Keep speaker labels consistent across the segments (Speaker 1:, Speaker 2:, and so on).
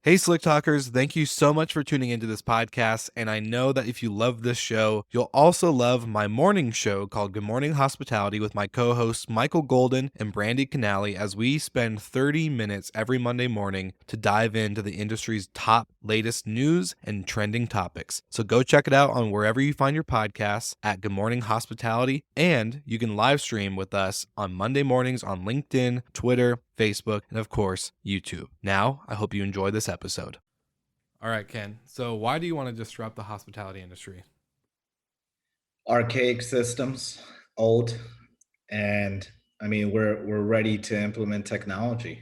Speaker 1: Hey, Slick Talkers, thank you so much for tuning into this podcast. And I know that if you love this show, you'll also love my morning show called Good Morning Hospitality with my co hosts Michael Golden and Brandy Canali, as we spend 30 minutes every Monday morning to dive into the industry's top latest news and trending topics. So go check it out on wherever you find your podcasts at Good Morning Hospitality. And you can live stream with us on Monday mornings on LinkedIn, Twitter, Facebook, and of course, YouTube. Now, I hope you enjoy this episode. All right, Ken. So why do you want to disrupt the hospitality industry?
Speaker 2: Archaic systems, old, and we're ready to implement technology.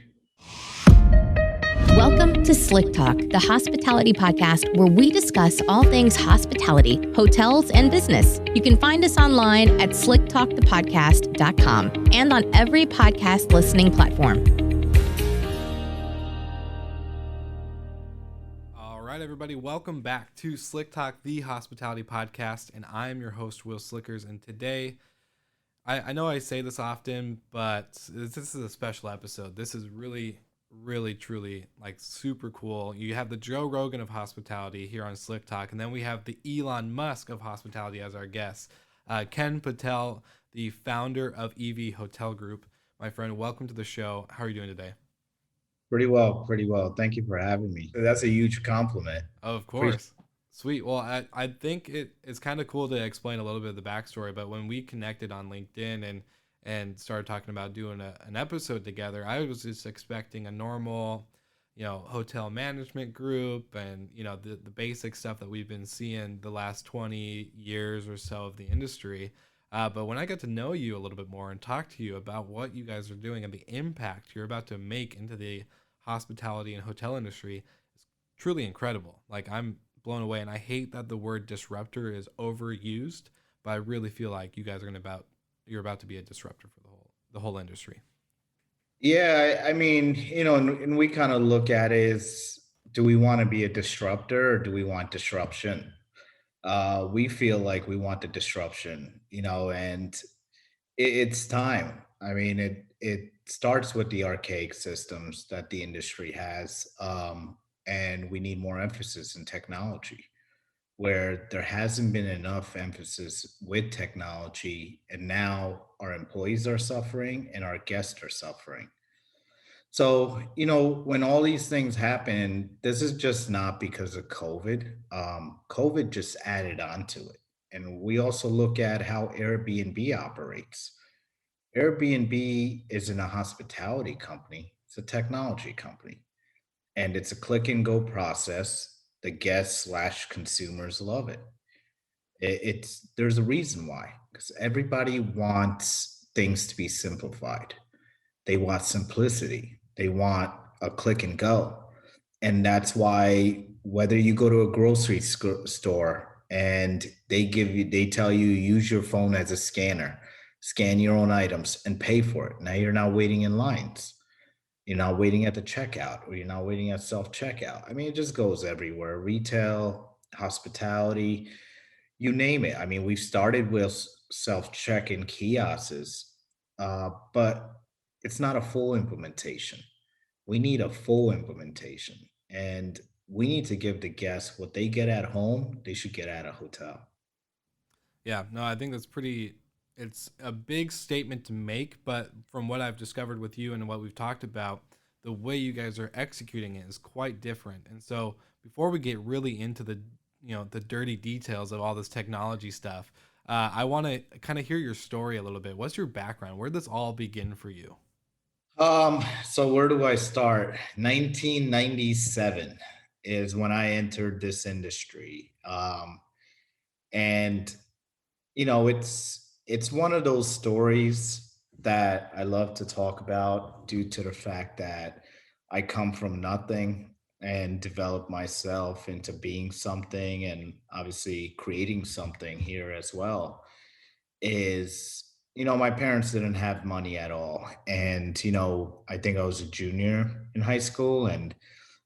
Speaker 3: Welcome to Slick Talk, the hospitality podcast where we discuss all things hospitality, hotels, and business. You can find us online at slicktalkthepodcast.com and on every podcast listening platform.
Speaker 1: All right, everybody, welcome back to Slick Talk, the hospitality podcast, and I am your host, Wil Slickers, and today, I know I say this often, but this is a special episode. This is really, truly like super cool. You have the Joe Rogan of Hospitality here on Slick Talk, and then we have the Elon Musk of Hospitality as our guest. Ken Patel, the founder of EV Hotel Group. My friend, welcome to the show. How are you doing today?
Speaker 2: Pretty well. Thank you for having me. That's a huge compliment.
Speaker 1: Of course. Sweet. Well, I think it's kind of cool to explain a little bit of the backstory, but when we connected on LinkedIn and started talking about doing an episode together, I was just expecting a normal, hotel management group and, the basic stuff that we've been seeing the last 20 years or so of the industry. But when I got to know you a little bit more and talk to you about what you guys are doing and the impact you're about to make into the hospitality and hotel industry, it's truly incredible. Like, I'm blown away, and I hate that the word disruptor is overused, but I really feel like you guys are you're about to be a disruptor for the whole industry.
Speaker 2: Yeah, and we kind of look at it as, do we want to be a disruptor or do we want disruption? We feel like we want the disruption, and it's time. It starts with the archaic systems that the industry has, and we need more emphasis in technology, where there hasn't been enough emphasis with technology, and now our employees are suffering and our guests are suffering. So, when all these things happen, this is just not because of COVID. COVID just added on to it. And we also look at how Airbnb operates. Airbnb isn't a hospitality company, it's a technology company. And it's a click and go process. The guests slash consumers love it. It's there's a reason why, because everybody wants things to be simplified. They want simplicity. They want a click and go. And that's why whether you go to a grocery store and they tell you use your phone as a scanner, scan your own items and pay for it. Now you're not waiting in lines. You're not waiting at the checkout or you're not waiting at self checkout. It just goes everywhere. Retail, hospitality, you name it. We've started with self check in kiosks, but it's not a full implementation. We need a full implementation, and we need to give the guests what they get at home, they should get at a hotel.
Speaker 1: Yeah, no, I think it's a big statement to make, but from what I've discovered with you and what we've talked about, the way you guys are executing it is quite different. And so before we get really into the dirty details of all this technology stuff, I want to kind of hear your story a little bit. What's your background? Where did this all begin for you?
Speaker 2: So where do I start? 1997 is when I entered this industry. And it's one of those stories that I love to talk about due to the fact that I come from nothing and developed myself into being something and obviously creating something here as well. Is my parents didn't have money at all, and I think I was a junior in high school, and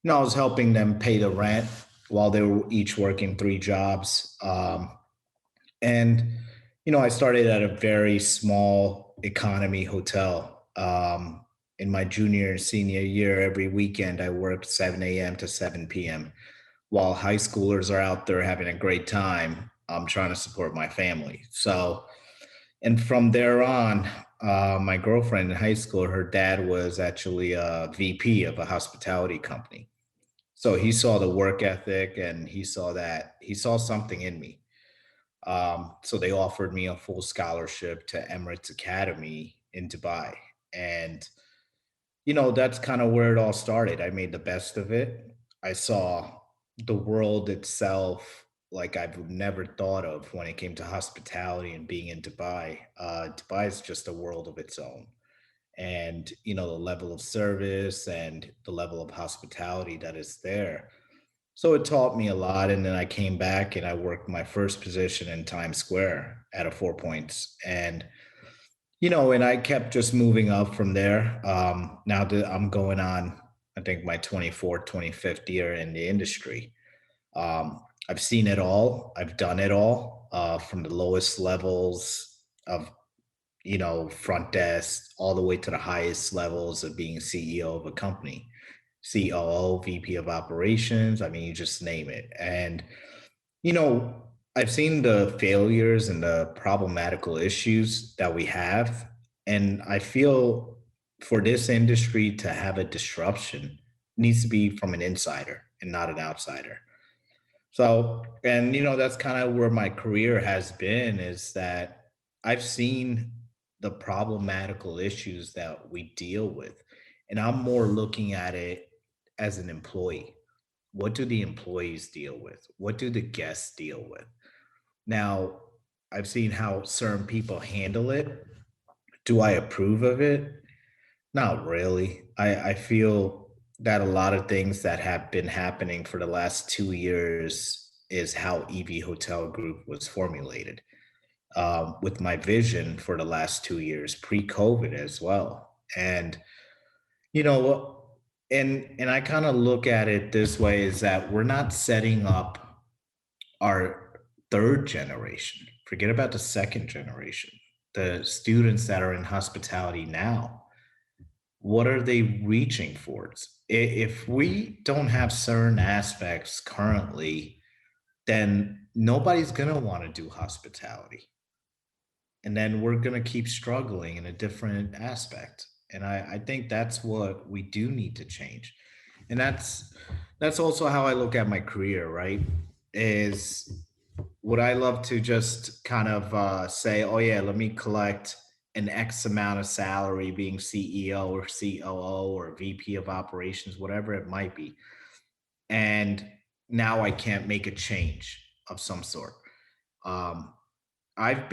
Speaker 2: I was helping them pay the rent while they were each working three jobs. And I started at a very small economy hotel, in my junior and senior year, every weekend I worked 7 a.m. to 7 p.m. While high schoolers are out there having a great time, I'm trying to support my family. So, and from there on, my girlfriend in high school, her dad was actually a VP of a hospitality company. So he saw the work ethic and he saw something in me. So they offered me a full scholarship to Emirates Academy in Dubai. And, that's kind of where it all started. I made the best of it. I saw the world itself like I've never thought of when it came to hospitality and being in Dubai. Dubai is just a world of its own. And, the level of service and the level of hospitality that is there. So it taught me a lot. And then I came back and I worked my first position in Times Square at a Four Points. And I kept just moving up from there. Now that I'm going on, I think my 24th, 25th year in the industry. I've seen it all. I've done it all, from the lowest levels of, front desk all the way to the highest levels of being CEO of a company, COO, VP of operations. I mean, you just name it. And, you know, I've seen the failures and the problematical issues that we have. And I feel for this industry to have a disruption needs to be from an insider and not an outsider. So, and that's kind of where my career has been, is that I've seen the problematical issues that we deal with. And I'm more looking at it as an employee. What do the employees deal with? What do the guests deal with? Now, I've seen how certain people handle it. Do I approve of it? Not really. I feel that a lot of things that have been happening for the last 2 years is how EV Hotel Group was formulated. With my vision for the last 2 years, pre-COVID as well. And you know, and I kind of look at it this way, is that we're not setting up our third generation. Forget about the second generation. The students that are in hospitality now, what are they reaching for? If we don't have certain aspects currently, then nobody's going to want to do hospitality. And then we're going to keep struggling in a different aspect. And I think that's what we do need to change. And that's also how I look at my career, right? Is would I love to just kind of say, oh yeah, let me collect an X amount of salary being CEO or COO or VP of operations, whatever it might be. And now I can't make a change of some sort. Um, I've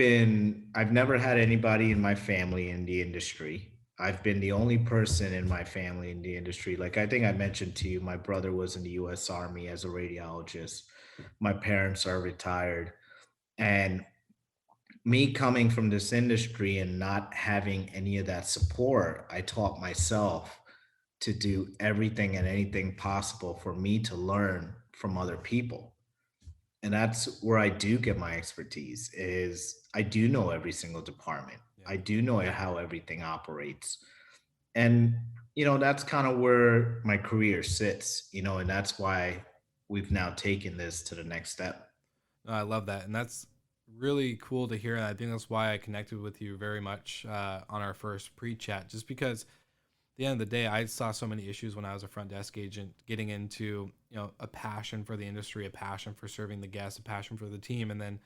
Speaker 2: never had anybody in my family in the industry. I've been the only person in my family in the industry. Like I think I mentioned to you, my brother was in the US Army as a radiologist. My parents are retired. And me coming from this industry and not having any of that support, I taught myself to do everything and anything possible for me to learn from other people. And that's where I do get my expertise, is I do know every single department.
Speaker 1: Yeah.
Speaker 2: I do know how everything operates. And that's kind of where my career sits, and that's why we've now taken this to the next step.
Speaker 1: No, I love that, and that's really cool to hear. And I think that's why I connected with you very much on our first pre-chat, just because at the end of the day, I saw so many issues when I was a front desk agent, getting into a passion for the industry, a passion for serving the guests, a passion for the team, and then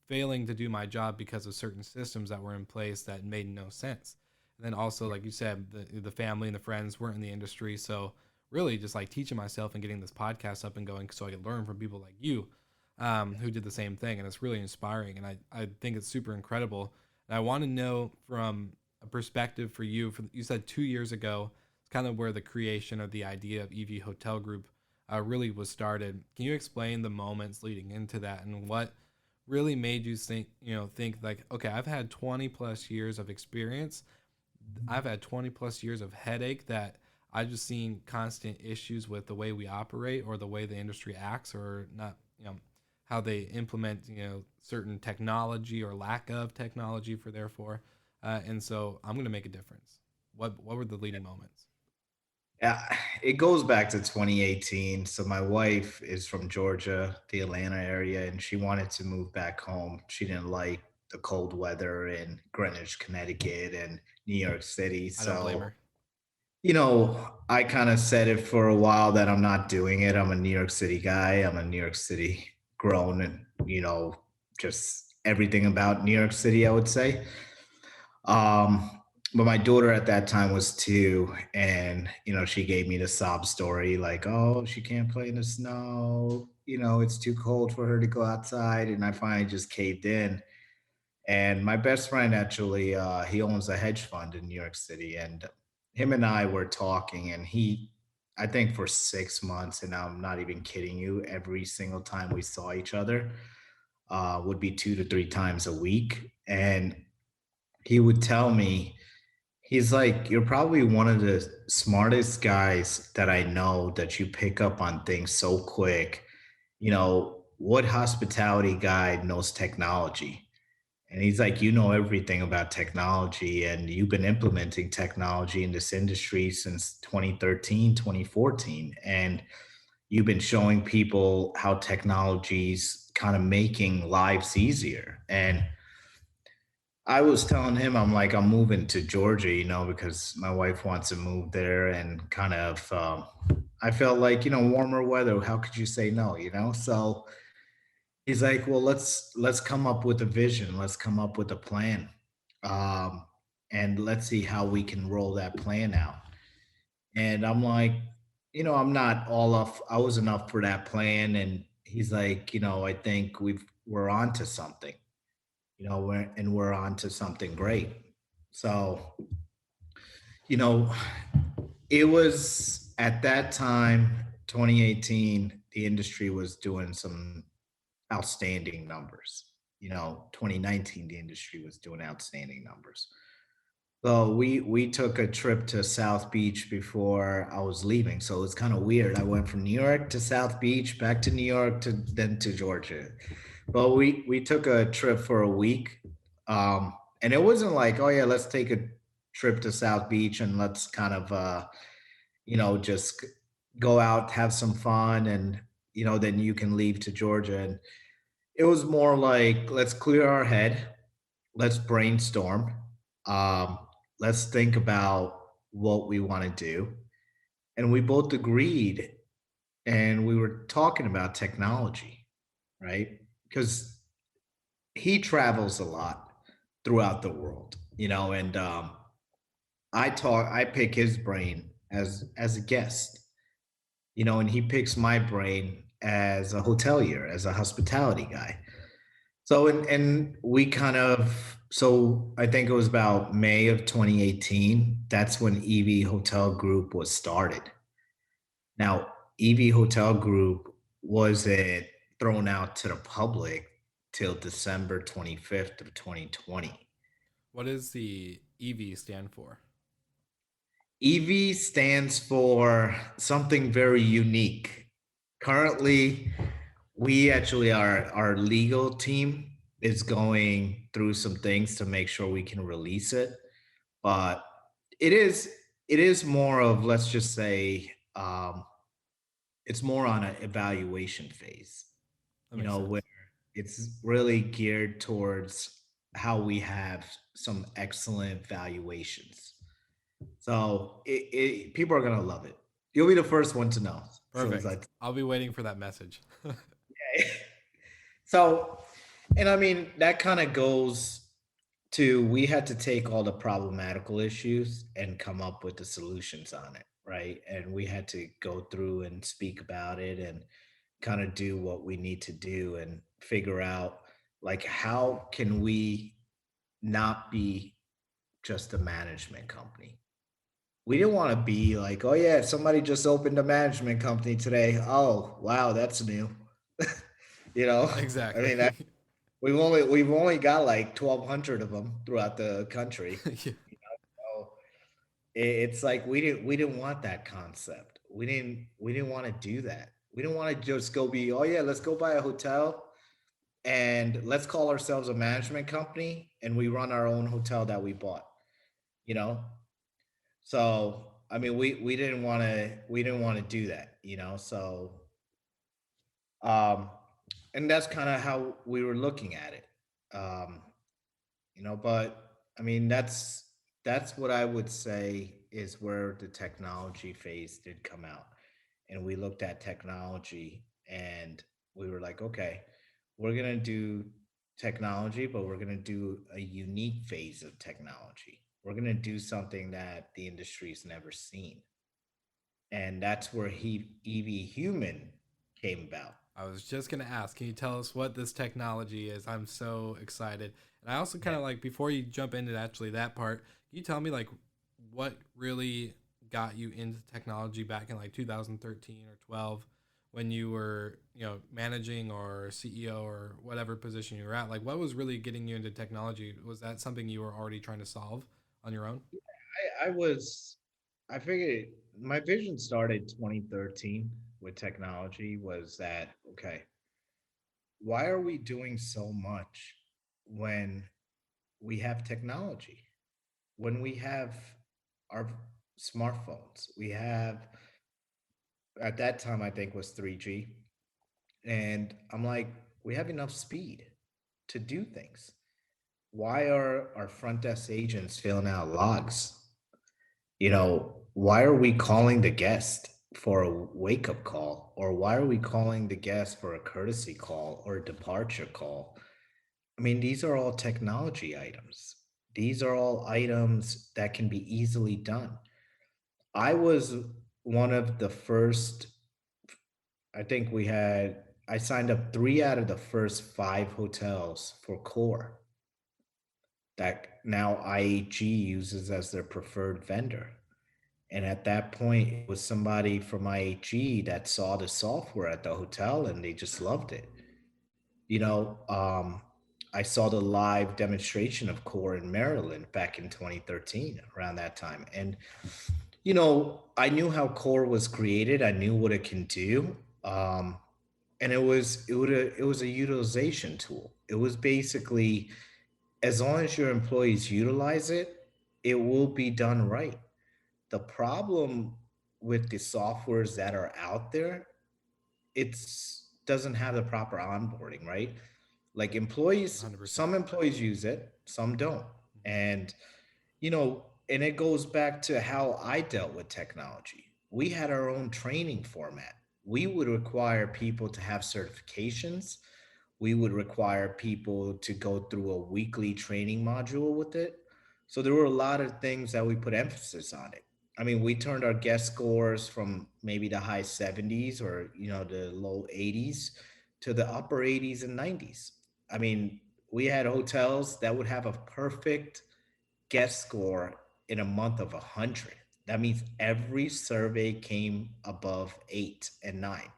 Speaker 1: failing to do my job because of certain systems that were in place that made no sense. And then also, like you said, the family and the friends weren't in the industry, so really just like teaching myself and getting this podcast up and going so I could learn from people like you, who did the same thing, and it's really inspiring, and I think it's super incredible. And I want to know from a perspective for you. You said 2 years ago, it's kind of where the creation of the idea of EV Hotel Group really was started. Can you explain the moments leading into that and what really made you think like, okay, I've had 20 plus years of experience. I've had 20 plus years of headache that I've just seen constant issues with the way we operate or the way the industry acts or not, how they implement, certain technology or lack of technology for therefore. And so I'm going to make a difference. What were the leading moments?
Speaker 2: It goes back to 2018. So my wife is from Georgia, the Atlanta area, and she wanted to move back home. She didn't like the cold weather in Greenwich, Connecticut, and New York City.
Speaker 1: I don't blame
Speaker 2: So,
Speaker 1: her.
Speaker 2: I kind of said it for a while that I'm not doing it. I'm a New York City guy. I'm a New York City grown, and just everything about New York City, I would say. But my daughter at that time was 2, and she gave me the sob story, like, oh, she can't play in the snow. It's too cold for her to go outside. And I finally just caved in. And my best friend actually, he owns a hedge fund in New York City, and him and I were talking, and I think for 6 months, and I'm not even kidding you, every single time we saw each other, would be 2 to 3 times a week, and he would tell me, he's like, you're probably one of the smartest guys that I know, that you pick up on things so quick. What hospitality guy knows technology? And he's like, you know everything about technology, and you've been implementing technology in this industry since 2013, 2014. And you've been showing people how technology's kind of making lives easier. And I was telling him, I'm like, I'm moving to Georgia, because my wife wants to move there, and kind of, I felt like, warmer weather. How could you say no? So he's like, well, let's come up with a vision. Let's come up with a plan, um, and let's see how we can roll that plan out. And I'm like, I'm not all up. I wasn't up for that plan. And he's like, I think we're on to something. We're on to something great. So, you know, it was at that time, 2018, the industry was doing some outstanding numbers. 2019, the industry was doing outstanding numbers. So we took a trip to South Beach before I was leaving. So it's kind of weird. I went from New York to South Beach, back to New York, to then to Georgia. But we took a trip for a week. And it wasn't like, oh yeah, let's take a trip to South Beach and let's kind of just go out, have some fun, and then you can leave to Georgia. And it was more like, let's clear our head, let's brainstorm, um, let's think about what we want to do. And we both agreed, and we were talking about technology, right? Because he travels a lot throughout the world, and I pick his brain as a guest, and he picks my brain as a hotelier, as a hospitality guy. So and we kind of, so I think it was about May of 2018. That's when EV Hotel Group was started. Now, EV Hotel Group wasn't thrown out to the public till December 25th of 2020.
Speaker 1: What does the EV stand for?
Speaker 2: EV stands for something very unique. Currently, we actually, our legal team is going through some things to make sure we can release it. But it is it is more of, let's just say, it's more on an evaluation phase,
Speaker 1: That makes
Speaker 2: where
Speaker 1: sense.
Speaker 2: it's really geared towards how we have some excellent valuations. So people are gonna love it. You'll be the first one to know as soon as
Speaker 1: Perfect.
Speaker 2: I.
Speaker 1: I'll be waiting for that message.
Speaker 2: So, and I mean, that kind of goes to, we had to take all the problematical issues and come up with the solutions on it, right? And we had to go through and speak about it and kind of do what we need to do and figure out, like, how can we not be just a management company? We didn't want to be like, oh yeah, somebody just opened a management company today. Oh wow, that's new. you know, I
Speaker 1: Exactly.
Speaker 2: mean, we've only got like 1,200 of them throughout the country.
Speaker 1: Yeah.
Speaker 2: So it's like we didn't want that concept. We didn't want to do that. We didn't want to just go be, oh yeah, let's go buy a hotel and let's call ourselves a management company and we run our own hotel that we bought. You know, So I mean, we didn't want to do that, um, and that's kind of how we were looking at it. Um, but I mean, that's what I would say is where the technology phase did come out, and we looked at technology and we were like, okay, we're gonna do technology, but we're gonna do a unique phase of technology. We're gonna do something that the industry's never seen, and that's where EV Human came about.
Speaker 1: I was just gonna ask, can you tell us what this technology is? I'm so excited. And I also kind
Speaker 2: Yeah.
Speaker 1: of like before you jump into actually that part, can you tell me like what really got you into technology back in like 2013 or 12 when you were, managing or CEO or whatever position you were at? Like what was really getting you into technology? Was that something you were already trying to solve on your own?
Speaker 2: I figured my vision started 2013 with technology was that, okay, why are we doing so much when we have technology? When we have our smartphones, we have, at that time, I think was 3G. And I'm like, we have enough speed to do things. Why are our front desk agents filling out logs? Why are we calling the guest for a wake up call? Or why are we calling the guest for a courtesy call or a departure call? I mean, these are all technology items. These are all items that can be easily done. I was one of the first, I think I signed up three out of the first five hotels for core that now IHG uses as their preferred vendor. And at that point, it was somebody from IHG that saw the software at the hotel and they just loved it. You know, um, I saw the live demonstration of Core in Maryland back in 2013, around that time. And, I knew how Core was created, I knew what it can do. And it was a utilization tool. It was basically, as long as your employees utilize it, it will be done right. The problem with the softwares that are out there, it's doesn't have the proper onboarding, right? Like employees,
Speaker 1: 100%.
Speaker 2: some employees use it, some don't.
Speaker 1: Mhm.
Speaker 2: And and it goes back to how I dealt with technology. We had our own training format. We would require people to have certifications. We would require people to go through a weekly training module with it. So there were a lot of things that we put emphasis on it. I mean, we turned our guest scores from maybe the high 70s or, the low 80s to the upper 80s and 90s. I mean, we had hotels that would have a perfect guest score in a month of 100. That means every survey came above 8 and 9.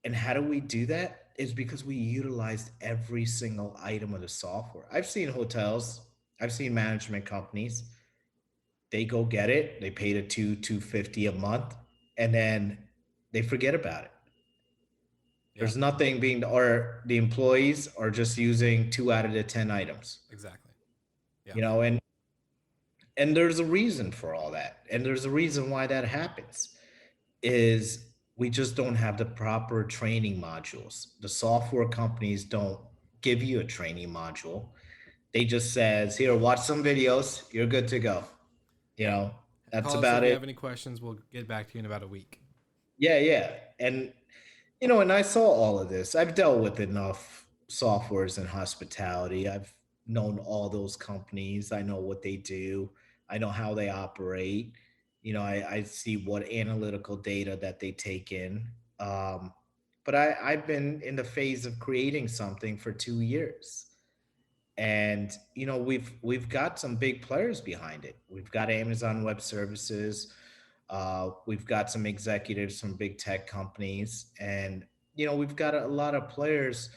Speaker 2: And how do we do that? Is because we utilized every single item of the software. I've seen hotels, I've seen management companies, they go get it, they pay the 250 a month, and then they forget about it.
Speaker 1: Yeah,
Speaker 2: There's nothing being, or the employees are just using 2 out of the 10 items,
Speaker 1: exactly. Yeah.
Speaker 2: you know, and and there's a reason for all that. And there's a reason why that happens is we just don't have the proper training modules. The software companies don't give you a training module. They just says, "Here, watch some videos, you're good to go." You
Speaker 1: Yeah.
Speaker 2: know, that's
Speaker 1: Call us if
Speaker 2: about
Speaker 1: you
Speaker 2: it.
Speaker 1: have any questions. We'll get back to you in about a week.
Speaker 2: Yeah, yeah. And I saw all of this. I've dealt with enough softwares in hospitality. I've known all those companies. I know what they do. I know how they operate. I see what analytical data that they take in. But I've been in the phase of creating something for 2 years. And we've got some big players behind it. We've got Amazon Web Services. We've got some executives from big tech companies, and we've got a lot of players.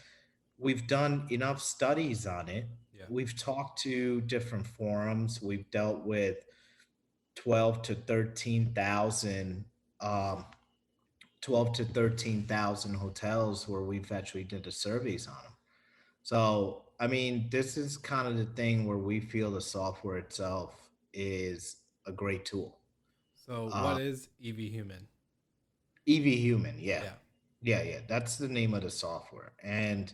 Speaker 2: We've done enough studies on it.
Speaker 1: Yeah.
Speaker 2: We've talked to different forums. We've dealt with 12 to 13,000, um, 12 to 13,000 hotels where we've actually did the surveys on them. So, I mean, this is kind of the thing where we feel the software itself is. a great tool.
Speaker 1: So what
Speaker 2: Uh,
Speaker 1: is EV Human?
Speaker 2: EV Human, yeah.
Speaker 1: Yeah.
Speaker 2: Yeah, that's the name of the software. And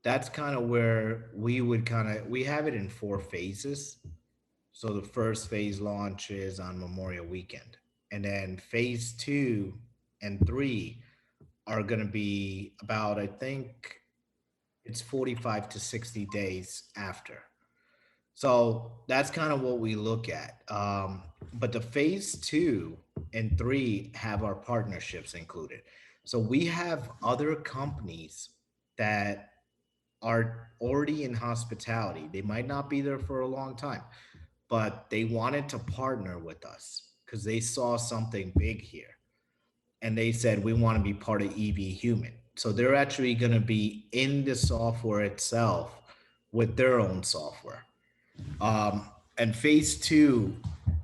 Speaker 2: that's kind of where we have it in 4 phases. So the first phase launches on Memorial Weekend. And then phase 2 and 3 are going to be about, I think it's 45 to 60 days after. So that's kind of what we look at. But the phase 2 and 3 have our partnerships included. So we have other companies that are already in hospitality. They might not be there for a long time, but they wanted to partner with us because they saw something big here. And they said, we want to be part of EV Human. So they're actually going to be in the software itself with their own software. And phase 2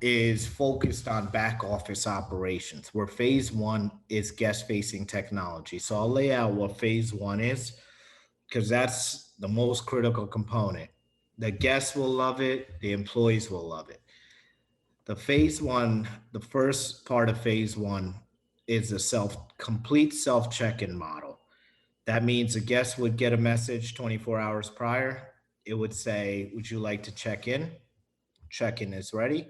Speaker 2: is focused on back office operations, where phase 1 is guest facing technology. So I'll lay out what phase 1 is because that's the most critical component. The guests will love it, the employees will love it. The first part of phase 1 is the complete self check in model. That means a guest would get a message 24 hours prior. It would say, would you like to check in? Check in is ready.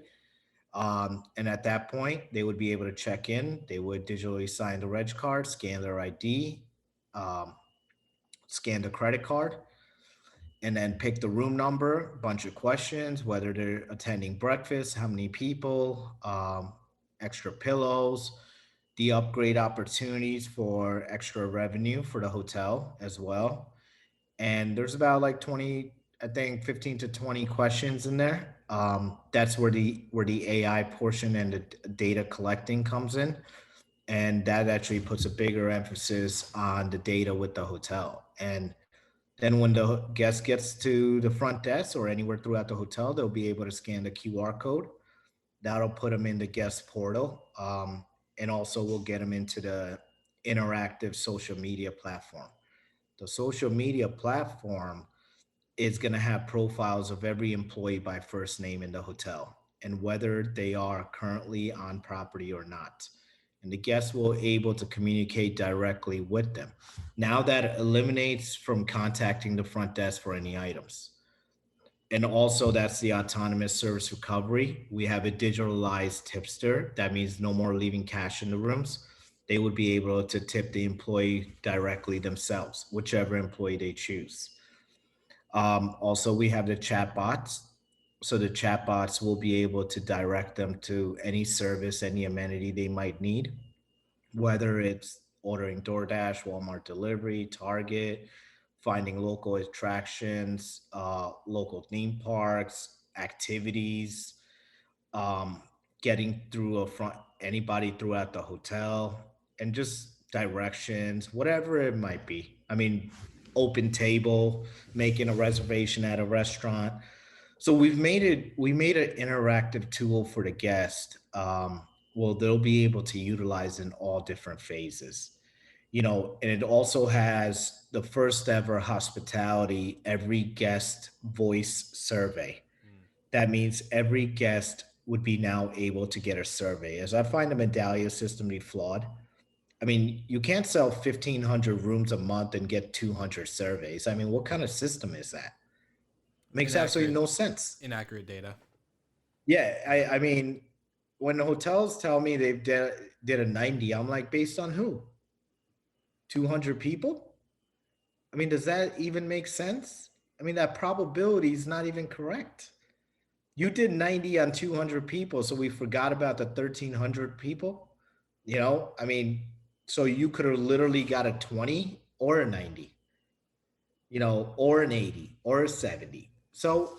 Speaker 2: And at that point, they would be able to check in. They would digitally sign the reg card, scan their ID, um, scan the credit card, and then pick the room number, bunch of questions, whether they're attending breakfast, how many people, extra pillows, the upgrade opportunities for extra revenue for the hotel as well. And there's about like 20, I think 15 to 20 questions in there. That's where the AI portion and the data collecting comes in, and that actually puts a bigger emphasis on the data with the hotel. And then when the guest gets to the front desk or anywhere throughout the hotel, they'll be able to scan the QR code. That'll put them in the guest portal, and also we'll get them into the interactive social media platform. The social media platform is going to have profiles of every employee by first name in the hotel and whether they are currently on property or not. And the guests will able to communicate directly with them. Now that eliminates from contacting the front desk for any items. And also that's the autonomous service recovery. We have a digitalized tipster. That means no more leaving cash in the rooms. They would be able to tip the employee directly themselves, whichever employee they choose. Also, we have the chat bots. So the chat bots will be able to direct them to any service, any amenity they might need, whether it's ordering DoorDash, Walmart delivery, Target, finding local attractions, local theme parks, activities, um, getting through a front anybody throughout the hotel, and just directions, whatever it might be. I mean, open table, making a reservation at a restaurant. So we made an interactive tool for the guest. Well, they'll be able to utilize in all different phases. And it also has the first ever hospitality every guest voice survey.
Speaker 1: Mm.
Speaker 2: That means every guest would be now able to get a survey. As I find the medallia system to be flawed. I mean, you can't sell 1,500 rooms a month and get 200 surveys. I mean, what kind of system is that? Makes absolutely
Speaker 1: Inaccurate
Speaker 2: no sense.
Speaker 1: inaccurate data.
Speaker 2: Yeah, I mean, when the hotels tell me did a 90, I'm like, based on who? 200 people? I mean, does that even make sense? I mean, that probability is not even correct. You did 90 on 200 people, so we forgot about the 1,300 people. I mean, so you could have literally got a 20 or a 90, or an 80 or a 70. So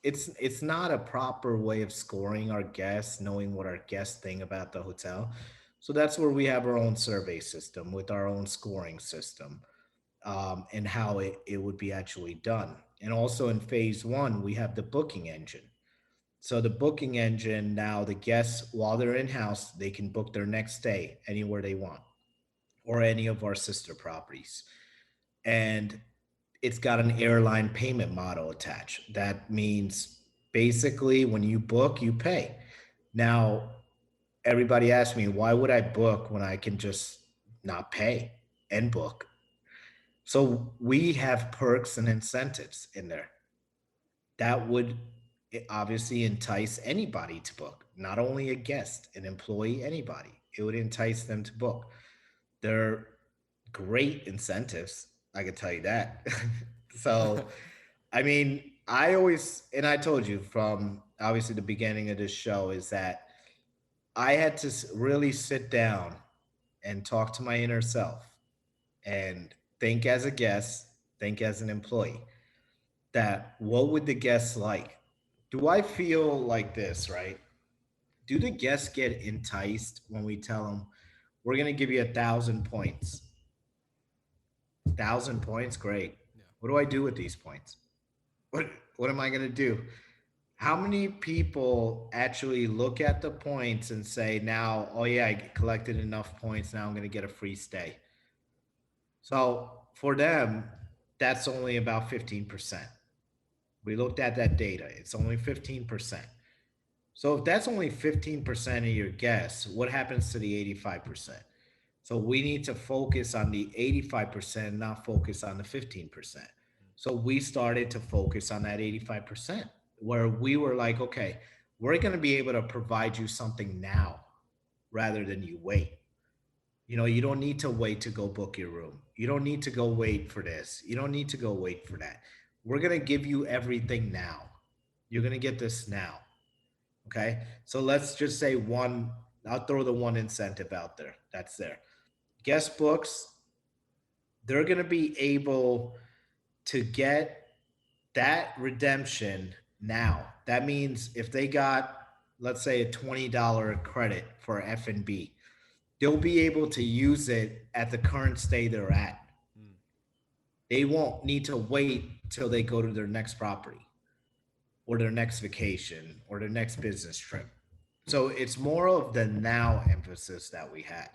Speaker 2: it's not a proper way of scoring our guests, knowing what our guests think about the hotel. So that's where we have our own survey system with our own scoring system, and how it would be actually done. And also in phase 1, we have the booking engine. So the booking engine, now the guests, while they're in house, they can book their next stay anywhere they want or any of our sister properties. And it's got an airline payment model attached. That means basically when you book, you pay. Now, everybody asks me, why would I book when I can just not pay and book? So we have perks and incentives in there that would obviously entice anybody to book, not only a guest, an employee, anybody. It would entice them to book. They're great incentives, I can tell you that. So, I mean, I always, and I told you from obviously the beginning of this show, is that I had to really sit down and talk to my inner self and think as a guest, think as an employee, that what would the guests like? Do I feel like this, right? Do the guests get enticed when we tell them we're going to give you 1,000 points? 1,000 points, great.
Speaker 1: Yeah.
Speaker 2: What do I do with these points? What what am I going to do? How many people actually look at the points and say, now, oh yeah, I collected enough points, now I'm going to get a free stay? So for them, that's only about 15%. We looked at that data. It's only 15%. So if that's only 15% of your guests, what happens to the 85%? So we need to focus on the 85%, not focus on the 15%. So we started to focus on that 85%, where we were like, okay, we're going to be able to provide you something now rather than you wait. You don't need to wait to go book your room. You don't need to go wait for this. You don't need to go wait for that. We're going to give you everything now. You're going to get this now. Okay. So let's just say one, I'll throw the one incentive out there. That's there. Guest books, they're going to be able to get that redemption now. That means if they got, let's say, a $20 credit for F&B, they'll be able to use it at the current stay they're at.
Speaker 1: Mm.
Speaker 2: They won't need to wait till they go to their next property or their next vacation or their next business trip. So it's more of the now emphasis that we had.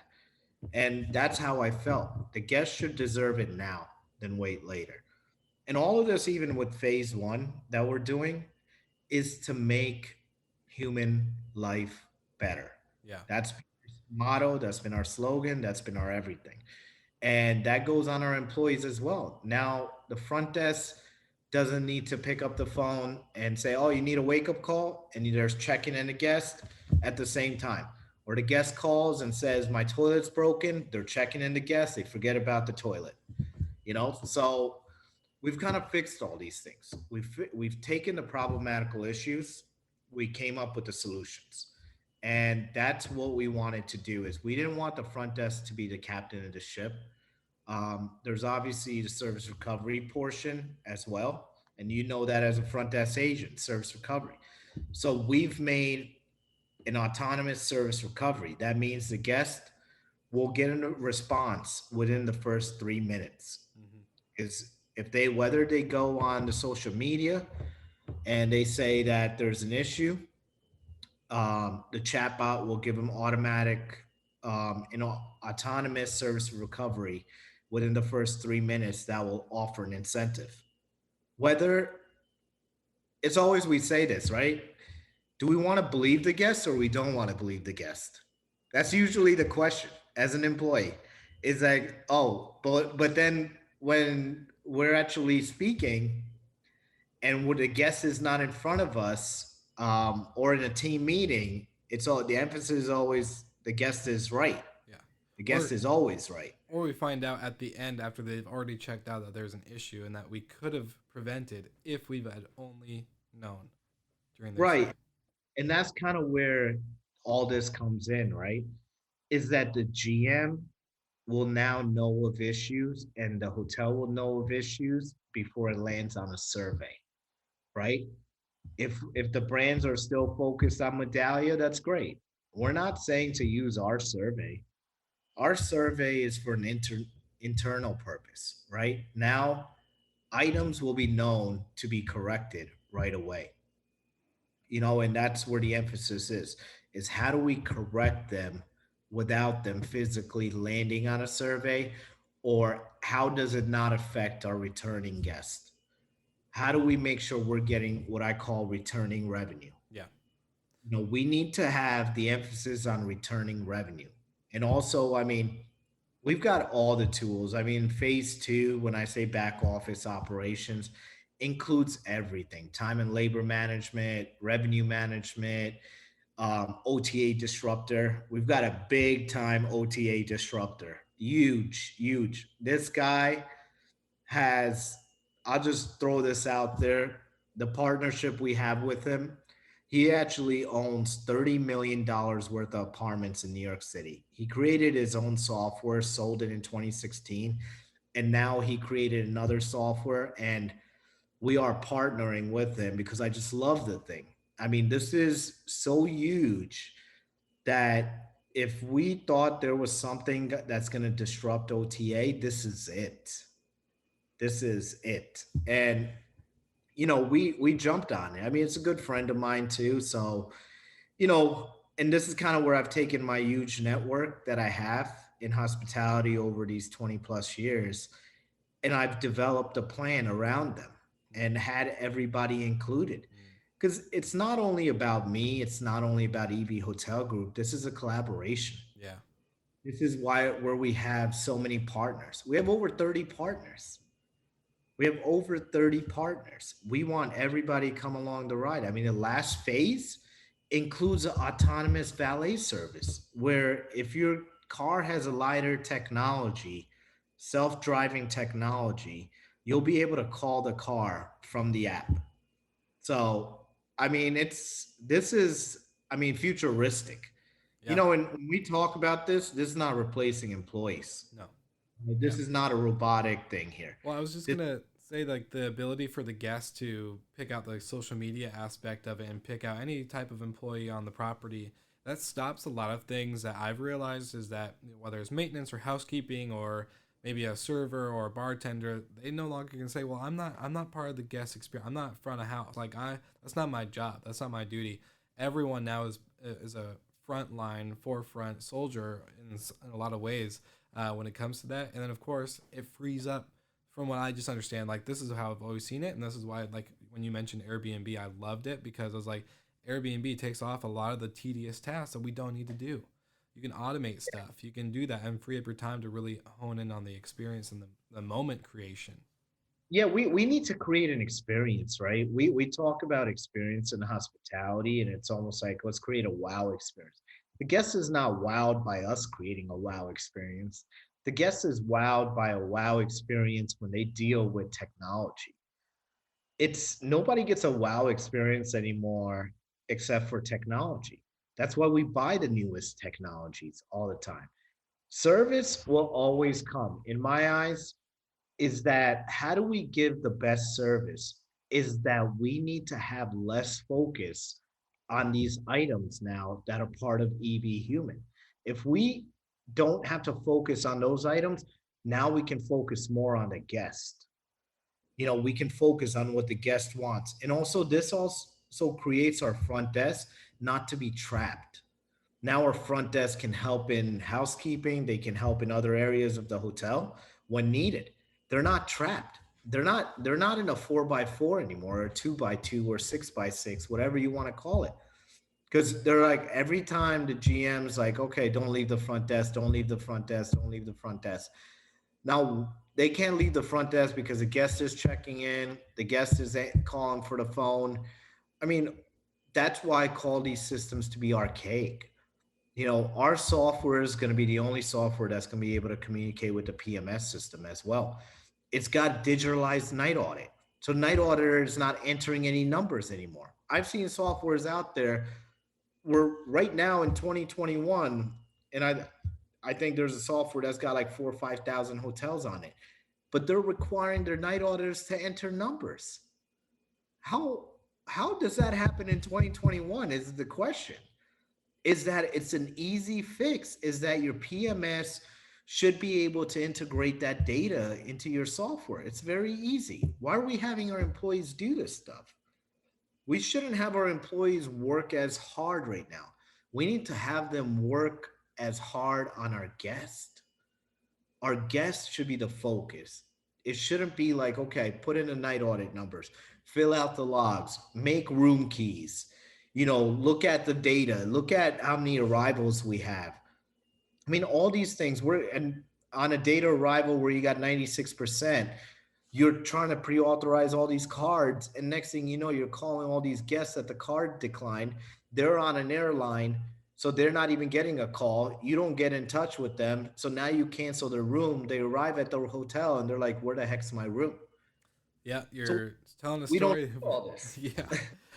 Speaker 2: And that's how I felt. The guests should deserve it now than wait later. And all of this, even with phase one that we're doing, is to make human life better.
Speaker 1: Yeah.
Speaker 2: That's been our motto, that's been our slogan, that's been our everything. And that goes on our employees as well. Now, the front desk doesn't need to pick up the phone and say, oh, you need a wake up call, and there's checking in the guest at the same time. Or the guest calls and says, my toilet's broken, they're checking in the guest, they forget about the toilet. So we've kind of fixed all these things. We've taken the problematical issues, we came up with the solutions. And that's what we wanted to do. Is we didn't want the front desk to be the captain of the ship. There's obviously the service recovery portion as well, and you know that as a front desk agent, service recovery. So we've made an autonomous service recovery. That means the guest will get a response within the first 3 minutes.
Speaker 1: Hmm.
Speaker 2: Is if they whether they go on the social media and they say that there's an issue, the chatbot will give them automatic, autonomous service recovery within the first 3 minutes that will offer an incentive. Whether it's always we say this, right? Do we want to believe the guest or we don't want to believe the guest? That's usually the question as an employee. Is like, oh, but then when we're actually speaking and when the guest is not in front of us, or in a team meeting, it's all the emphasis is always the guest is right.
Speaker 1: Yeah.
Speaker 2: The guest
Speaker 1: Or
Speaker 2: is always right.
Speaker 1: or we find out at the end after they've already checked out that there's an issue and that we could have prevented if we had only known during their stay.
Speaker 2: Right. And that's kind of where all this comes in, right? Is that the GM will now know of issues and the hotel will know of issues before it lands on a survey, right? If the brands are still focused on Medallia, that's great. We're not saying to use our survey. Our survey is for an internal purpose, right? Now, items will be known to be corrected right away. And that's where the emphasis is how do we correct them without them physically landing on a survey, or how does it not affect our returning guest? How do we make sure we're getting what I call returning revenue?
Speaker 1: Yeah.
Speaker 2: We need to have the emphasis on returning revenue. And also, I mean, we've got all the tools. I mean, phase two, when I say back office operations, includes everything: time and labor management, revenue management, OTA disruptor. We've got a big time OTA disruptor. Huge, huge. This guy has, I'll just throw this out there, the partnership we have with him. He actually owns $30 million worth of apartments in New York City. He created his own software, sold it in 2016, and now he created another software, and we are partnering with him because I just love the thing. I mean, this is so huge that if we thought there was something that's going to disrupt OTA, this is it. This is it. And we jumped on it. I mean, it's a good friend of mine too. So, and this is kind of where I've taken my huge network that I have in hospitality over these 20 plus years, and I've developed a plan around them
Speaker 1: Mm,
Speaker 2: and had everybody included.
Speaker 1: mm.
Speaker 2: Because it's not only about me, it's not only about EV Hotel Group. This is a collaboration.
Speaker 1: Yeah.
Speaker 2: This is why where we have so many partners. We have over 30 partners. We have over 30 partners. We want everybody to come along the ride. I mean, the last phase includes an autonomous valet service where if your car has a lighter technology, self-driving technology, you'll be able to call the car from the app. So, I mean, this is, I mean, futuristic.
Speaker 1: Yeah.
Speaker 2: And when we talk about this is not replacing employees.
Speaker 1: No. Yeah.
Speaker 2: This is not a robotic thing here.
Speaker 1: Well, I was just
Speaker 2: This
Speaker 1: gonna say like the ability for the guest to pick out the social media aspect of it and pick out any type of employee on the property, that stops a lot of things that I've realized is that whether it's maintenance or housekeeping or maybe a server or a bartender, they no longer can say, well, I'm not part of the guest experience. I'm not front of house. Like that's not my job. That's not my duty. Everyone now is a frontline, forefront soldier in a lot of ways when it comes to that. And then of course it frees up, from what I just understand, like this is how I've always seen it, and this is why like when you mentioned Airbnb, I loved it because I was like, Airbnb takes off a lot of the tedious tasks that we don't need to do. You can automate stuff. You can do that and free up your time to really hone in on the experience and the moment creation.
Speaker 2: Yeah, we need to create an experience, right? We talk about experience in hospitality, and it's almost like let's create a wow experience. The guest is not wowed by us creating a wow experience. The guest is wowed by a wow experience when they deal with technology. It's nobody gets a wow experience anymore except for technology. That's why we buy the newest technologies all the time. Service will always come. In my eyes, is that how do we give the best service? Is that we need to have less focus on these items now that are part of EV Human. If we don't have to focus on those items, now we can focus more on the guest. We can focus on what the guest wants. And also, this also creates our front desk not to be trapped. Now our front desk can help in housekeeping, they can help in other areas of the hotel when needed. They're not trapped. They're not in a 4x4 anymore, or 2x2, or 6x6, whatever you want to call it. Because they're like every time the GM's like, okay, don't leave the front desk, don't leave the front desk, don't leave the front desk. Now they can't leave the front desk because the guest is checking in, the guest is calling for the phone. I mean, that's why I call these systems to be archaic. Our software is going to be the only software that's going to be able to communicate with the PMS system as well. It's got digitalized night audit. So night auditor is not entering any numbers anymore. I've seen softwares out there where right now in 2021, and I think there's a software that's got like 4 or 5 thousand hotels on it, but they're requiring their night auditors to enter numbers. How how does that happen in 2021 is the question. Is that it's an easy fix, is that your PMS should be able to integrate that data into your software. It's very easy. Why are we having our employees do this stuff? We shouldn't have our employees work as hard right now. We need to have them work as hard on our guests. Our guests should be the focus. It shouldn't be like, okay, put in the night audit numbers, fill out the logs, make room keys. Look at the data, look at how many arrivals we have. I mean, all these things we're and on a data arrival where you got 96%, you're trying to pre-authorize all these cards, and next thing you know, you're calling all these guests that the card declined. They're on an airline, so they're not even getting a call. You don't get in touch with them, so now you cancel their room. They arrive at the hotel and they're like, "Where the heck's my room?"
Speaker 1: Yeah,
Speaker 2: So
Speaker 1: you're telling a
Speaker 2: we don't
Speaker 1: story.
Speaker 2: do all this.
Speaker 1: Yeah,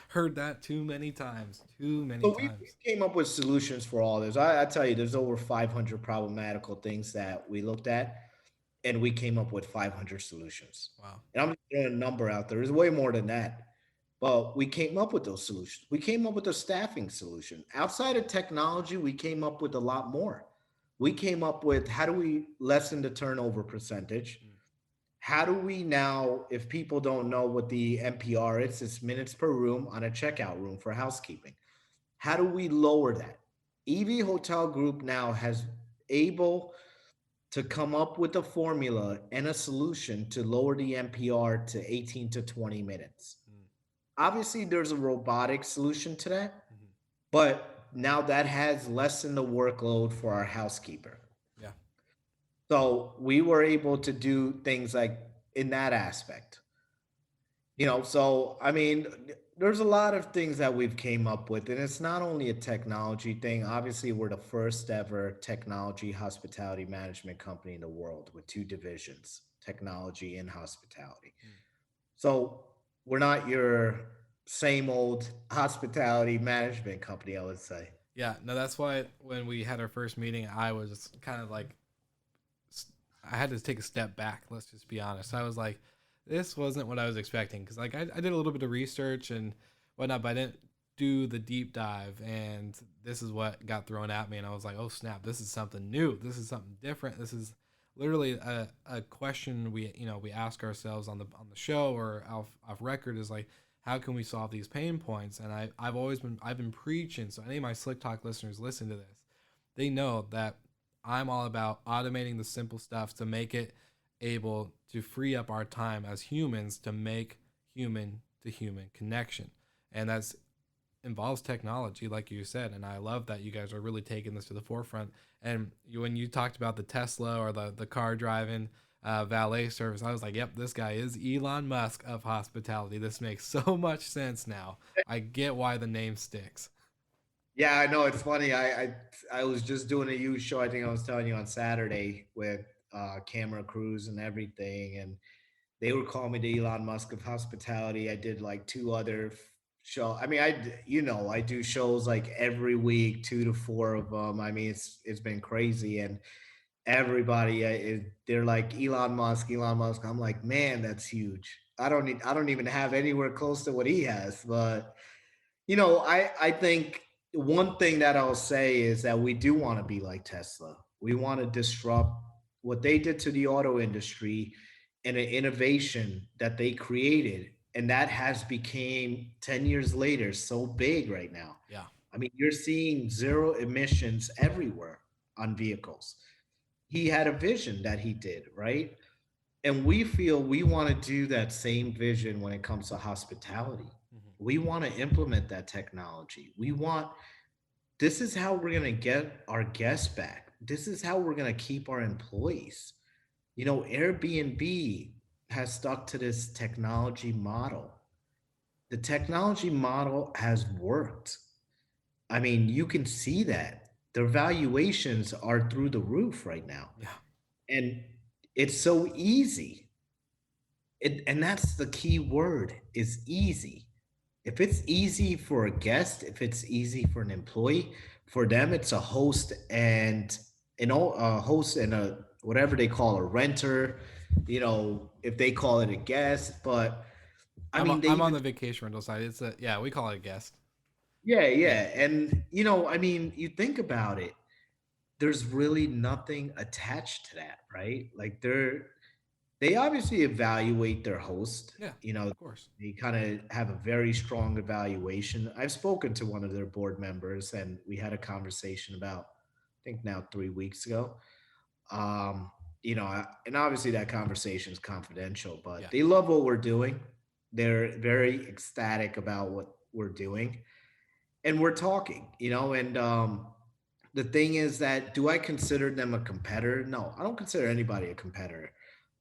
Speaker 1: heard that too many times. Too many
Speaker 2: So we
Speaker 1: times.
Speaker 2: came up with solutions for all this. I tell you, there's over 500 problematical things that we looked at, and we came up with 500 solutions.
Speaker 1: Wow.
Speaker 2: And I'm just throwing a number out there. There's way more than that. But we came up with those solutions. We came up with a staffing solution. Outside of technology, we came up with a lot more. We came up with how do we lessen the turnover percentage?
Speaker 1: Mm,
Speaker 2: How do we now, if people don't know what the MPR is, it's minutes per room on a checkout room for housekeeping. How do we lower that? EV Hotel Group now has able to come up with a formula and a solution to lower the MPR to 18 to 20 minutes.
Speaker 1: mm,
Speaker 2: Obviously, there's a robotic solution to that,
Speaker 1: mhm.
Speaker 2: but now that has lessened the workload for our housekeeper.
Speaker 1: Yeah.
Speaker 2: So we were able to do things like in that aspect. So I mean, there's a lot of things that we've came up with, and it's not only a technology thing. Obviously, we're the first ever technology hospitality management company in the world with two divisions, technology and hospitality.
Speaker 1: Mm.
Speaker 2: So we're not your same old hospitality management company, I would say.
Speaker 1: Yeah. No, that's why when we had our first meeting, I was kind of like, I had to take a step back. Let's just be honest. I was like, this wasn't what I was expecting because like I did a little bit of research and whatnot, but I didn't do the deep dive. And this is what got thrown at me, and I was like, oh snap, this is something new. This is something different. This is literally a question we ask ourselves on the show or off record is like, how can we solve these pain points? And I've been preaching. So any of my Slick Talk listeners listen to this, they know that I'm all about automating the simple stuff to make it able to free up our time as humans to make human to human connection. And that's involves technology, like you said. And I love that you guys are really taking this to the forefront. And when you talked about the Tesla or the car driving valet service, I was like, yep, this guy is Elon Musk of hospitality. This makes so much sense now. I get why the name sticks.
Speaker 2: Yeah, I know it's funny. I was just doing a huge show. I think I was telling you on Saturday with camera crews and everything, and they were calling me the Elon Musk of hospitality. I did like two other show. I mean, I do shows like every week, two to four of them. I mean, it's been crazy, and everybody they're like Elon Musk, Elon Musk. I'm like, man, that's huge. I don't even have anywhere close to what he has, but I think one thing that I'll say is that we do want to be like Tesla. We want to disrupt what they did to the auto industry and an innovation that they created, and that has became 10 years later so big right now.
Speaker 1: Yeah.
Speaker 2: I mean, you're seeing zero emissions everywhere on vehicles. He had a vision that he did, right? And we feel we want to do that same vision when it comes to hospitality.
Speaker 1: Hmm.
Speaker 2: We want to implement that technology. This is how we're going to get our guests back. This is how we're going to keep our employees. Airbnb has stuck to this technology model. The technology model has worked. I mean, you can see that their valuations are through the roof right now.
Speaker 1: Yeah.
Speaker 2: And it's so easy. And that's the key word is easy. If it's easy for a guest, if it's easy for an employee, for them it's a host and a host and a whatever they call a renter, if they call it a guest, but I mean they
Speaker 1: I'm on
Speaker 2: even
Speaker 1: the vacation rental side. It's a yeah, we call it a guest.
Speaker 2: yeah,
Speaker 1: Yeah.
Speaker 2: yeah. And I mean, you think about it, there's really nothing attached to that, right? Like they obviously evaluate their host.
Speaker 1: Yeah. Of course.
Speaker 2: They kind of have a very strong evaluation. I've spoken to one of their board members, and we had a conversation about, I think now 3 weeks ago. Um, and obviously that conversation is confidential, but
Speaker 1: Yeah.
Speaker 2: they love what we're doing. They're very ecstatic about what we're doing. and we're talking, and the thing is that, do I consider them a competitor? No, I don't consider anybody a competitor.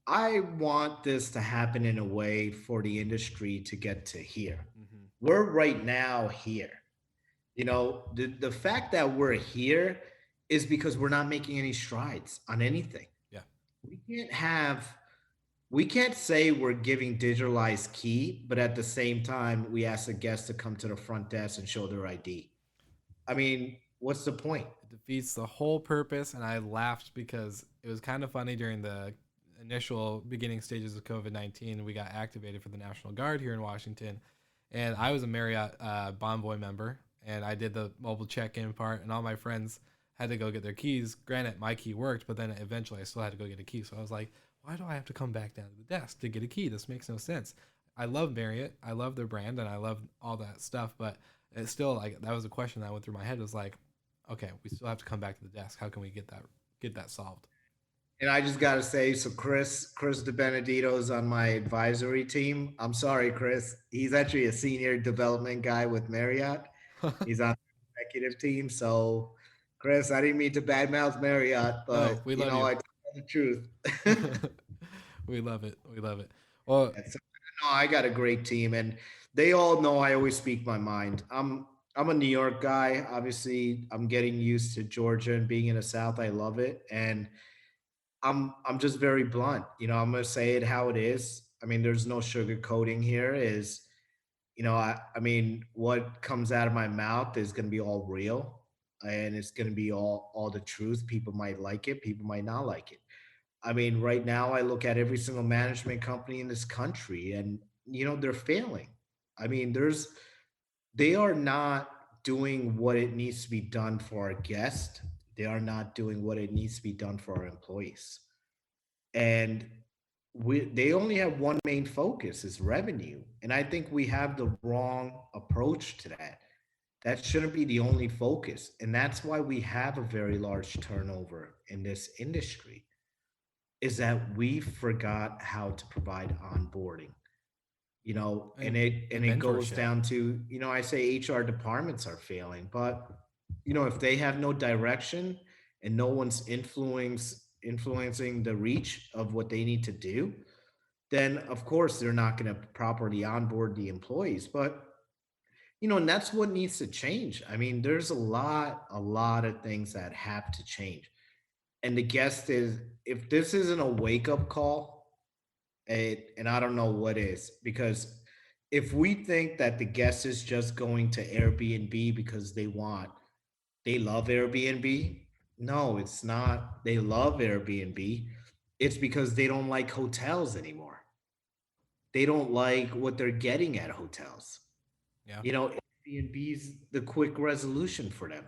Speaker 2: I want this to happen in a way for the industry to get to here.
Speaker 1: Hmm.
Speaker 2: We're right now here. The fact that we're here is because we're not making any strides on anything.
Speaker 1: Yeah.
Speaker 2: We can't have we can't say we're giving digitalized key, but at the same time we ask the guests to come to the front desk and show their ID. I mean, what's the point?
Speaker 1: It defeats the whole purpose. And I laughed because it was kind of funny during the initial beginning stages of COVID-19. We got activated for the National Guard here in Washington. And I was a Marriott Bonvoy member, and I did the mobile check-in part, and all my friends had to go get their keys. Granted, my key worked, but then eventually I still had to go get a key. So I was like, why do I have to come back down to the desk to get a key? This makes no sense. I love Marriott. I love their brand, and I love all that stuff, but it's still like that was a question that went through my head. It was like, okay, we still have to come back to the desk. How can we get that solved?
Speaker 2: And I just got to say, so Chris DeBenedito is on my advisory team. I'm sorry, Chris. He's actually a senior development guy with Marriott. He's on the executive team. So, Chris, I didn't mean to badmouth Marriott,
Speaker 1: No,
Speaker 2: but
Speaker 1: we love you.
Speaker 2: I tell the truth.
Speaker 1: We love it. We love it. Well,
Speaker 2: So, no, I got a great team, and they all know I always speak my mind. I'm a New York guy. Obviously, I'm getting used to Georgia and being in the South. I love it, and I'm just very blunt. I'm gonna say it how it is. I mean, there's no sugarcoating here. I mean, what comes out of my mouth is gonna be all real, and it's gonna be all the truth. People might like it, people might not like it. I mean, right now I look at every single management company in this country, and they're failing. I mean, they are not doing what it needs to be done for our guests. They are not doing what it needs to be done for our employees. And they only have one main focus is revenue. And I think we have the wrong approach to that. That shouldn't be the only focus. And that's why we have a very large turnover in this industry, is that we forgot how to provide onboarding. and
Speaker 1: and
Speaker 2: it goes
Speaker 1: mentorship.
Speaker 2: down to, I say HR departments are failing, but if they have no direction and no one's influencing the reach of what they need to do, then of course they're not going to properly onboard the employees. But and that's what needs to change. I mean, there's a lot of things that have to change. And the guest is, if this isn't a wake up call, and I don't know what is, because if we think that the guest is just going to Airbnb because they love Airbnb. No, it's not. They love Airbnb. It's because they don't like hotels anymore. They don't like what they're getting at hotels.
Speaker 1: Yeah.
Speaker 2: Airbnb's the quick resolution for them.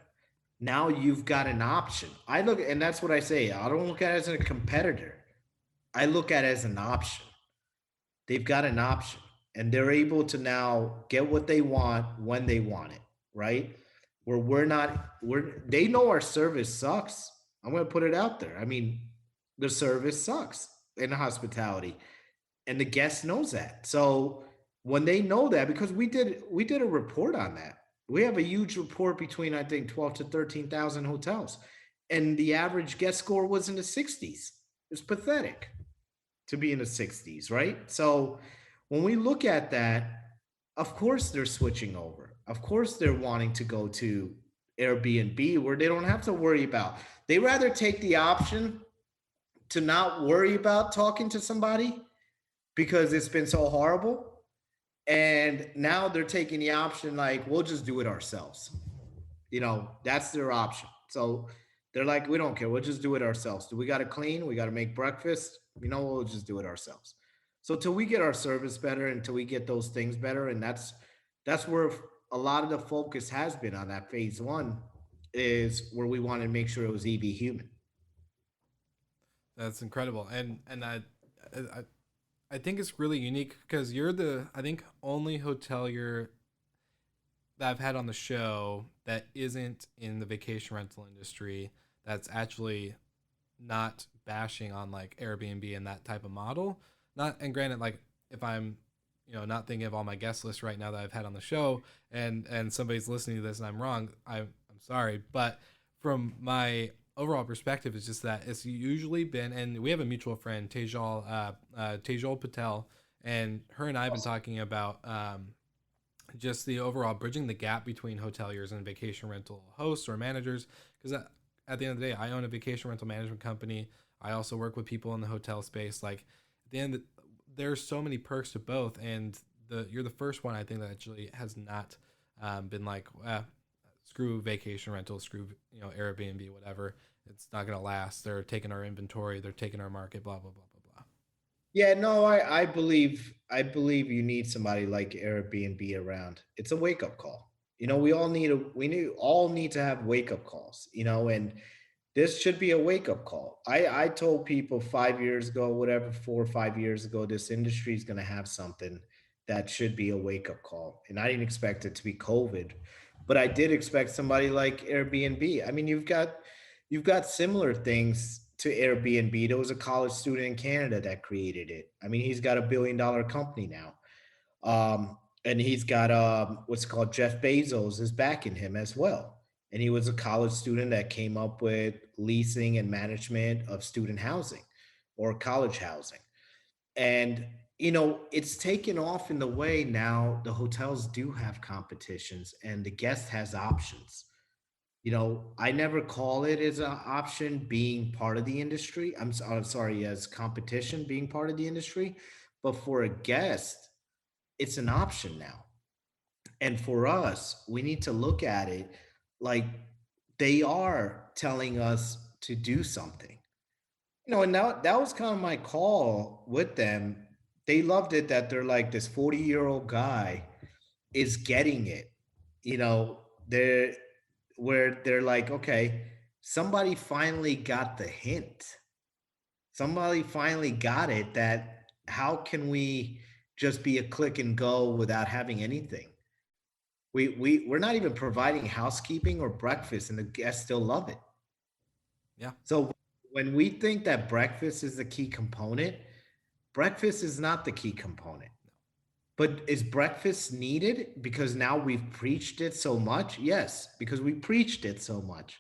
Speaker 2: Now you've got an option. I look, and that's what I say. I don't look at it as a competitor. I look at it as an option. They've got an option, and they're able to now get what they want when they want it, right? Where they know our service sucks. I'm going to put it out there. I mean, the service sucks in hospitality, and the guest knows that. So when they know that, because we did a report on that. We have a huge report between, I think, 12 to 13,000 hotels, and the average guest score was in the 60s. It's pathetic to be in the 60s, right? So when we look at that, of course they're switching over. Of course they're wanting to go to Airbnb where they don't have to worry about. They rather take the option to not worry about talking to somebody because it's been so horrible. And now they're taking the option like, we'll just do it ourselves. That's their option. So they're like, we don't care. We'll just do it ourselves. Do we got to clean? We got to make breakfast. We'll just do it ourselves. So till we get our service better, until we get those things better, and that's where a lot of the focus has been on that phase one, is where we want to make sure it was EV human.
Speaker 1: That's incredible. And I think it's really unique because you're the, I think, only hotelier that I've had on the show that isn't in the vacation rental industry, that's actually not bashing on like Airbnb and that type of model. Not, and granted, like if I'm not thinking of all my guest lists right now that I've had on the show, and somebody's listening to this and I'm wrong, I'm sorry, but from my overall perspective, it's just that it's usually been, and we have a mutual friend, Tejal Patel, and her and I have been talking about just the overall bridging the gap between hoteliers and vacation rental hosts or managers. Because at the end of the day, I own a vacation rental management company. I also work with people in the hotel space. Like at the end, there's so many perks to both, and you're the first one I think that actually has not been like, screw vacation rental, screw Airbnb, whatever. It's not gonna last. They're taking our inventory. They're taking our market. Blah blah blah blah blah.
Speaker 2: Yeah, no, I believe you need somebody like Airbnb around. It's a wake up call. We all need to have wake up calls, and this should be a wake up call. I told people 5 years ago, whatever, 4 or 5 years ago, this industry is going to have something that should be a wake up call. And I didn't expect it to be COVID, but I did expect somebody like Airbnb. I mean, you've got similar things to Airbnb. There was a college student in Canada that created it. I mean, he's got $1 billion company now. And he's got what's called Jeff Bezos is backing him as well. And he was a college student that came up with leasing and management of student housing or college housing. And it's taken off in the way now the hotels do have competitions and the guest has options. I never call it as an option being part of the industry. I'm sorry, as competition being part of the industry, but for a guest, it's an option now. And for us, we need to look at it like they are telling us to do something. And that was kind of my call with them. They loved it that they're like this 40-year-old guy is getting it. You know, they're where they're like, okay, somebody finally got the hint. Somebody finally got it that how can we just be a click and go without having anything? We're not even providing housekeeping or breakfast, and the guests still love it.
Speaker 1: Yeah.
Speaker 2: So when we think that breakfast is the key component, breakfast is not the key component. But is breakfast needed because now we've preached it so much? Yes, because we preached it so much.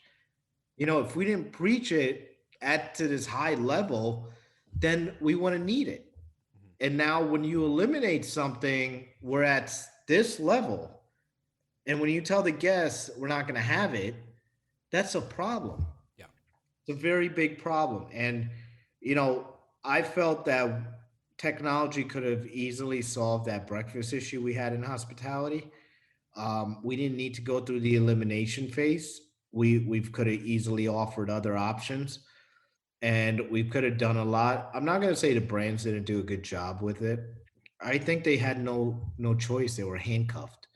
Speaker 2: If we didn't preach it at to this high level, then we wouldn't need it.
Speaker 1: Mhm.
Speaker 2: And now when you eliminate something, we're at this level. And when you tell the guests we're not going to have it, that's a problem.
Speaker 1: Yeah.
Speaker 2: It's a very big problem. And, you know, I felt that technology could have easily solved that breakfast issue we had in hospitality. We didn't need to go through the elimination phase. We could have easily offered other options, and we could have done a lot. I'm not going to say the brands didn't do a good job with it. I think they had no choice. They were handcuffed,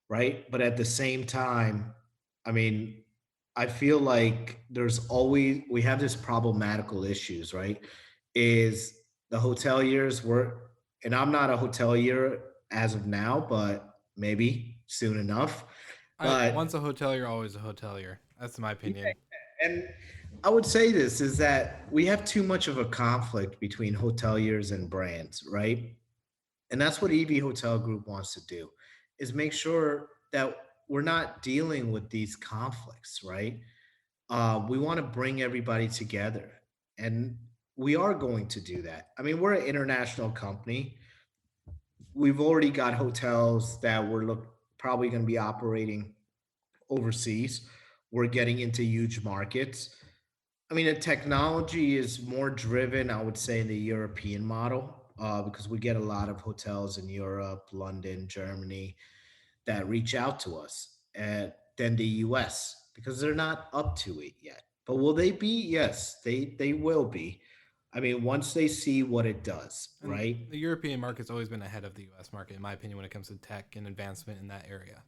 Speaker 2: right? But at the same time, I mean, I feel like there's always we have this problematical issues, right? Is the hoteliers were, and I'm not a hotelier as of now, but maybe soon enough.
Speaker 1: I
Speaker 2: But
Speaker 1: once a hotelier, always a hotelier. That's my
Speaker 2: yeah,
Speaker 1: opinion.
Speaker 2: and I would say this is that we have too much of a conflict between hoteliers and brands, right? And that's what EV Hotel Group wants to do is make sure that we're not dealing with these conflicts, right? We want to bring everybody together, and we are going to do that. I mean, we're an international company. We've already got hotels that we're probably going to be operating overseas. We're getting into huge markets. I mean, the technology is more driven, I would say, in the European model, because we get a lot of hotels in Europe, London, Germany that reach out to us than the US because they're not up to it yet. But will they be? Yes, they will be. I mean, once they see what it does,
Speaker 1: And
Speaker 2: right?
Speaker 1: the European market's always been ahead of the US market, in my opinion, when it comes to tech and advancement in that area.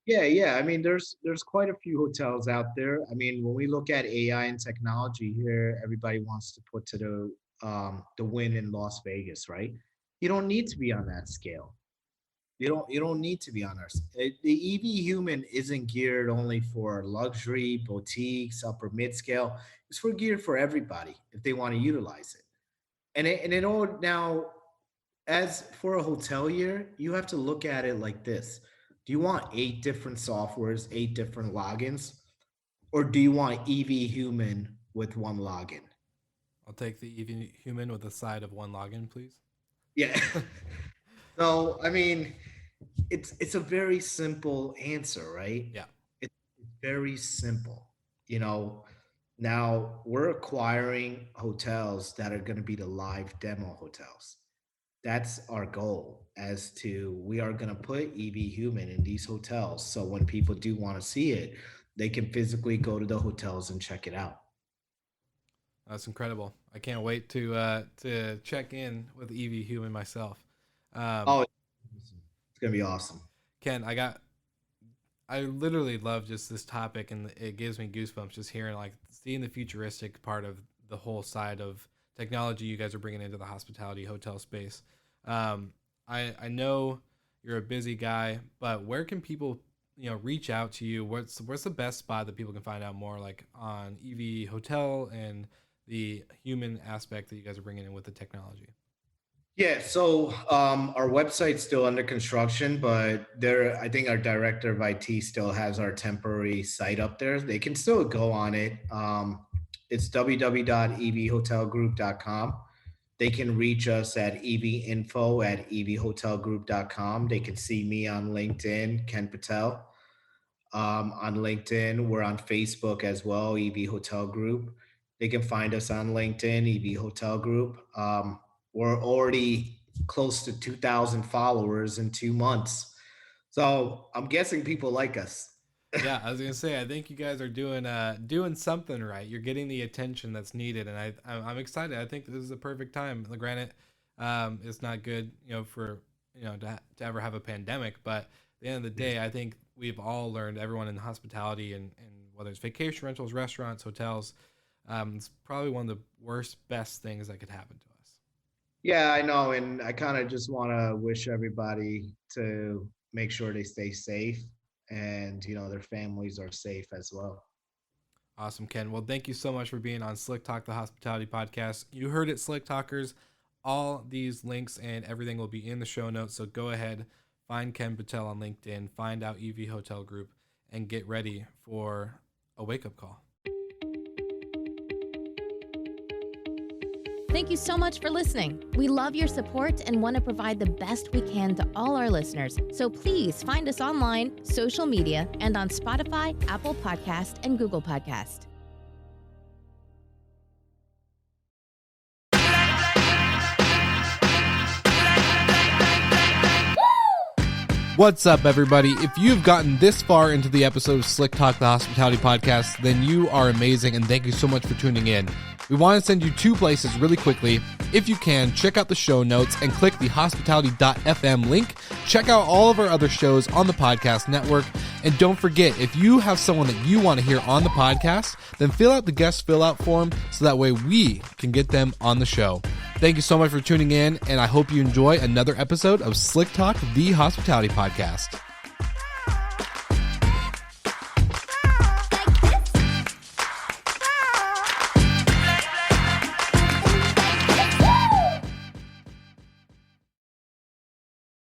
Speaker 2: Yeah, yeah. I mean, there's quite a few hotels out there. I mean, when we look at AI and technology here, everybody wants to put to the win in Las Vegas, right? You don't need to be on that scale. You don't need to be on our. The EV human isn't geared only for luxury boutiques, upper mid scale. It's for geared for everybody if they want to utilize it. And it all now. as for a hotelier, you have to look at it like this. Do you want 8 different softwares, 8 different logins, or do you want EV Human with one login?
Speaker 1: I'll take the even human with a side of one login, please.
Speaker 2: Yeah. So, I mean, it's a very simple answer, right?
Speaker 1: Yeah.
Speaker 2: It's very simple. You know, now we're acquiring hotels that are going to be the live demo hotels. That's our goal as to we are going to put EV Human in these hotels. So when people do want to see it, they can physically go to the hotels and check it out.
Speaker 1: That's incredible. I can't wait to check in with EV Human myself.
Speaker 2: Oh, it's going to be awesome.
Speaker 1: Ken, I literally love just this topic, and it gives me goosebumps just hearing, like, seeing the futuristic part of the whole side of technology you guys are bringing into the hospitality hotel space. I know you're a busy guy, but where can people reach out to you? What's the best spot that people can find out more, like, on EV Hotel and the human aspect that you guys are bringing in with the technology?
Speaker 2: Yeah, so our website's still under construction, but there, I think our director of IT still has our temporary site up there. They can still go on it. It's www.evhotelgroup.com. They can reach us at evinfo@evhotelgroup.com. They can see me on LinkedIn, Ken Patel. On LinkedIn, we're on Facebook as well, EV Hotel Group. They can find us on LinkedIn, EV Hotel Group. We're already close to 2,000 followers in 2 months. So I'm guessing people like us.
Speaker 1: Yeah, I was gonna say, I think you guys are doing something right. You're getting the attention that's needed, and I'm excited. I think this is a perfect time. Granted, it's not good, for to ever have a pandemic, but at the end of the day, I think we've all learned, everyone in hospitality and whether it's vacation rentals, restaurants, hotels, it's probably one of the worst, best things that could happen to us.
Speaker 2: Yeah, I know. And I kind of just want to wish everybody to make sure they stay safe and, their families are safe as well.
Speaker 1: Awesome, Ken. Well, thank you so much for being on Slick Talk, the hospitality podcast. You heard it, Slick Talkers. All these links and everything will be in the show notes. So go ahead, find Ken Patel on LinkedIn, find out EV Hotel Group, and get ready for a wake-up call.
Speaker 3: Thank you so much for listening. We love your support and want to provide the best we can to all our listeners. So please find us online, social media, and on Spotify, Apple Podcast, and Google Podcast.
Speaker 1: What's up, everybody? If you've gotten this far into the episode of Slick Talk, the hospitality podcast, then you are amazing, and thank you so much for tuning in. We want to send you 2 places really quickly. If you can, check out the show notes and click the hospitality.fm link. Check out all of our other shows on the podcast network. And don't forget, if you have someone that you want to hear on the podcast, then fill out the guest fill out form so that way we can get them on the show. Thank you so much for tuning in, and I hope you enjoy another episode of Slick Talk, the hospitality podcast.